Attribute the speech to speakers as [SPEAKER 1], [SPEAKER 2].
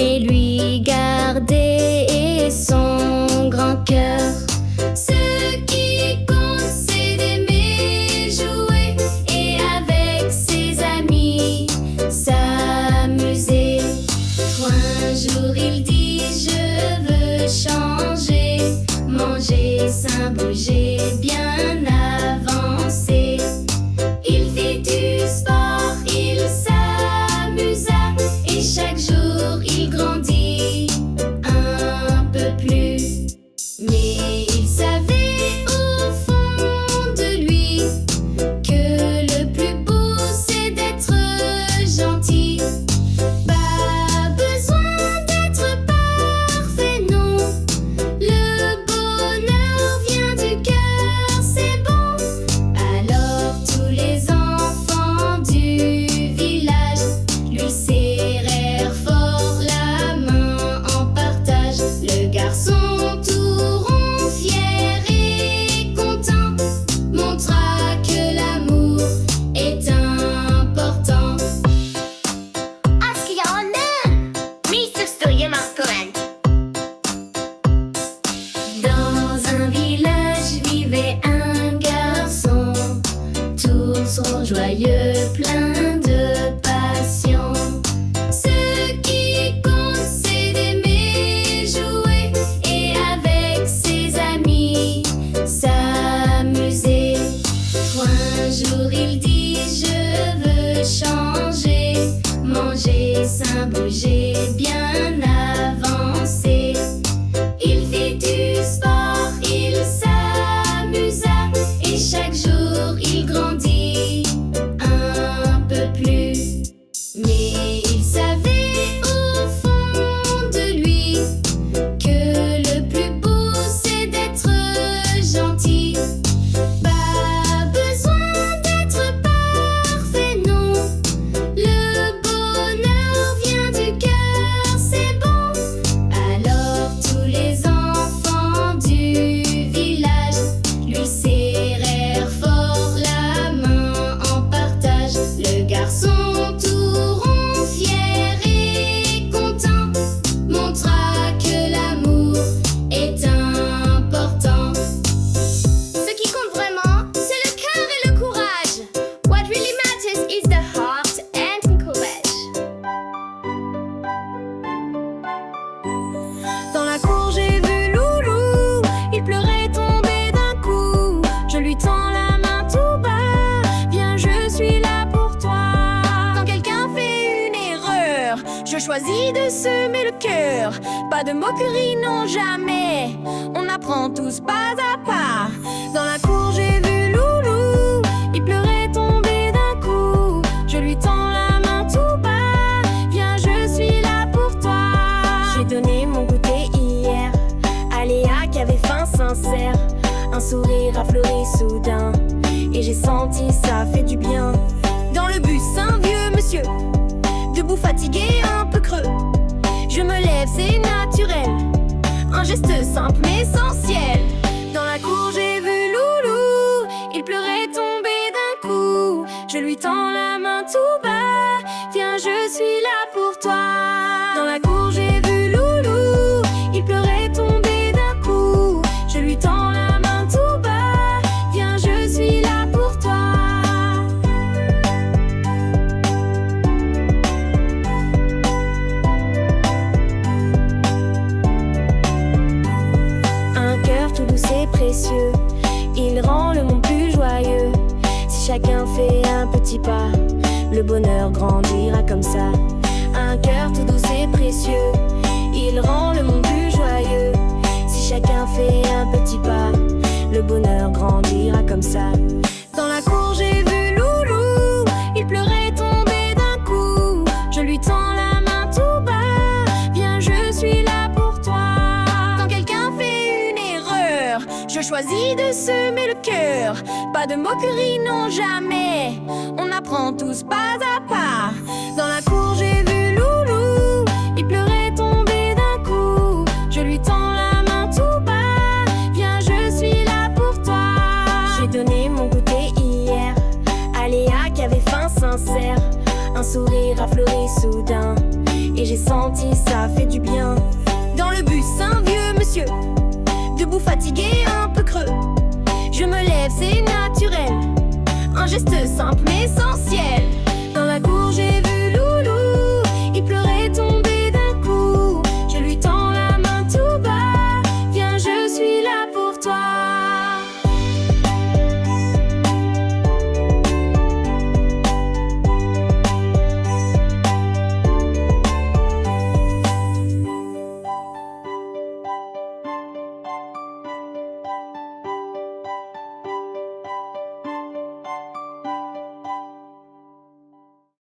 [SPEAKER 1] mais lui gardait son grand cœur. Ce qui compte, c'est d'aimer jouer et avec ses amis s'amuser. Un jour il dit: je veux changer, manger sans bouger, bien avancer. Il fit du sport, il s'amusa et chaque jour il grandit un peu plus. Mais il savait au fond de lui que le plus beau c'est d'être gentil. Pas besoin d'être parfait, non. Le bonheur vient du cœur, c'est bon. Alors tous les enfants du village lui serrèrent fort la main en partage. Le garçon tout rond, fier et content, montra que l'amour est important.
[SPEAKER 2] Askjane, myshistorien Marcoen.
[SPEAKER 1] Dans un village vivait un garçon, tous ronds, joyeux, plein de passion. Ce qui compte, c'est d'aimer jouer et avec ses amis s'amuser. Un jour il dit: je veux changer, manger sans bouger, bien avancer. Il fit du sport, il s'amusa et chaque jour il grandit un peu plus. Mais il savait au fond de lui que le plus beau c'est d'être gentil. Pas besoin d'être parfait, non. Le bonheur vient du cœur, c'est bon. Alors tous les enfants du village lui serrèrent fort la main en partage. Le garçon tout rond, fier et content, montra que l'amour est important.
[SPEAKER 2] Ce qui compte vraiment, c'est le cœur et le courage. What really matters is the heart and courage.
[SPEAKER 3] Dans la cour j'ai vu Loulou, il pleurait tombé d'un coup. Je lui tends la main tout bas, viens je suis là pour toi. Quand quelqu'un fait une erreur, je choisis de semer le cœur. Pas de moquerie, non jamais, on apprend tous pas à pas. Dans la cour j'ai vu Loulou, il pleurait tombé d'un coup. Je lui tends la main tout bas, viens je suis là pour toi. J'ai donné mon goûter hier à Léa qui avait faim sincère. Un sourire a fleuri soudain et j'ai senti ça fait du bien. Dans le bus un vieux monsieur, debout fatigué un peu creux. Je me lève, c'est naturel, un geste simple mais essentiel. Dans la cour j'ai vu Loulou, il pleurait tombé d'un coup. Je lui tends la main tout bas, viens je suis là pour toi. Dans la cour j'ai vu Loulou, il pleurait tombé d'un coup. Je lui tends la main tout bas, viens je suis là pour toi. Un cœur tout doux et précieux, il rend le monde plus joyeux. Si chacun fait un petit pas, le bonheur grandira comme ça. Un cœur tout doux et précieux, il rend le monde plus joyeux. Si chacun fait un petit pas, le bonheur grandira comme ça. Dans la cour j'ai vu Loulou, il pleurait tombé d'un coup. Je lui tends la main tout bas, viens je suis là pour toi. Quand quelqu'un fait une erreur, je choisis de semer le cœur. Pas de moquerie, non jamais, on apprend tous pas à pas. Dans la cour j'ai vu Loulou, il pleurait tombé d'un coup. Je lui tends la main tout bas, viens je suis là pour toi. J'ai donné mon goûter hier à Léa qui avait faim sincère. Un sourire a fleuri soudain et j'ai senti, ça fait du bien. Dans le bus, un vieux monsieur, debout fatigué, un peu creux. Je me lève, c'est naturel, un geste simple mais essentiel.